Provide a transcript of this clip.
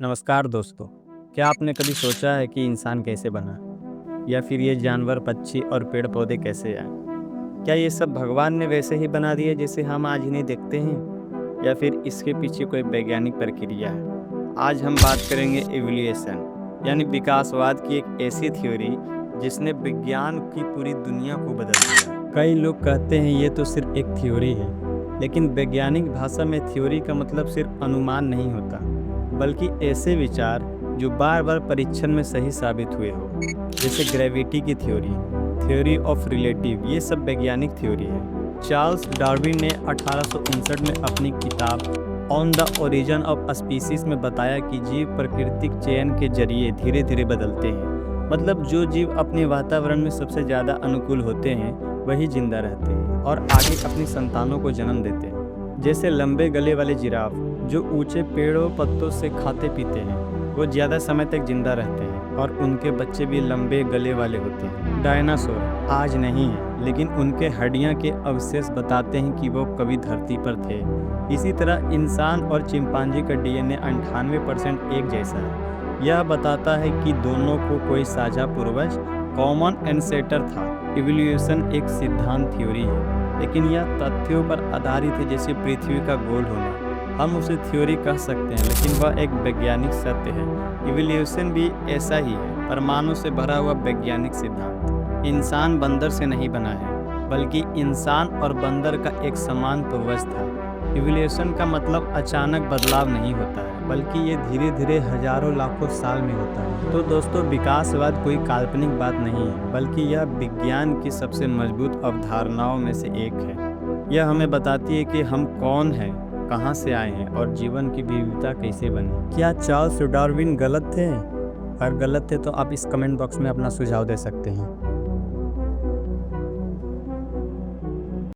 नमस्कार दोस्तों। क्या आपने कभी सोचा है कि इंसान कैसे बना, या फिर ये जानवर, पक्षी और पेड़ पौधे कैसे आए? क्या ये सब भगवान ने वैसे ही बना दिए जैसे हम आज इन्हें देखते हैं, या फिर इसके पीछे कोई वैज्ञानिक प्रक्रिया है? आज हम बात करेंगे एवोल्यूशन, यानी विकासवाद की एक ऐसी थ्योरी जिसने विज्ञान की पूरी दुनिया को बदल दिया। कई लोग कहते हैं ये तो सिर्फ एक थ्योरी है, लेकिन वैज्ञानिक भाषा में थ्योरी का मतलब सिर्फ अनुमान नहीं होता, बल्कि ऐसे विचार जो बार बार परीक्षण में सही साबित हुए हो। जैसे ग्रेविटी की थ्योरी, थ्योरी ऑफ रिलेटिव, ये सब वैज्ञानिक थ्योरी है। चार्ल्स डार्विन ने 1859 में अपनी किताब on the origin of species में बताया कि जीव प्राकृतिक चयन के जरिए धीरे धीरे बदलते हैं। मतलब जो जीव अपने वातावरण में सबसे ज़्यादा अनुकूल होते हैं वही जिंदा रहते हैं और आगे अपनी संतानों को जन्म देते हैं। जैसे लंबे गले वाले जिराफ जो ऊंचे पेड़ों पत्तों से खाते पीते हैं, वो ज़्यादा समय तक जिंदा रहते हैं और उनके बच्चे भी लंबे गले वाले होते हैं। डायनासोर आज नहीं है, लेकिन उनके हड्डियां के अवशेष बताते हैं कि वो कभी धरती पर थे। इसी तरह इंसान और चिंपांजी का डीएनए 98% एक जैसा है। यह बताता है कि दोनों को कोई साझा पूर्वज, कॉमन एंसेस्टर था। इवोल्यूशन एक सिद्धांत थ्योरी है, लेकिन यह तथ्यों पर आधारित है, जैसे पृथ्वी का गोल होना। हम उसे थ्योरी कह सकते हैं, लेकिन वह एक वैज्ञानिक सत्य है। इवोल्यूशन भी ऐसा ही है, परमाणु से भरा हुआ वैज्ञानिक सिद्धांत। इंसान बंदर से नहीं बना है, बल्कि इंसान और बंदर का एक समान पूर्वज था। इवोल्यूशन का मतलब अचानक बदलाव नहीं होता है, बल्कि ये धीरे धीरे हजारों लाखों साल में होता है। तो दोस्तों, विकासवाद कोई काल्पनिक बात नहीं है, बल्कि यह विज्ञान की सबसे मजबूत अवधारणाओं में से एक है। यह हमें बताती है कि हम कौन हैं, कहाँ से आए हैं और जीवन की विविधता कैसे बनी। क्या चार्ल्स डार्विन गलत थे? अगर गलत थे तो आप इस कमेंट बॉक्स में अपना सुझाव दे सकते हैं।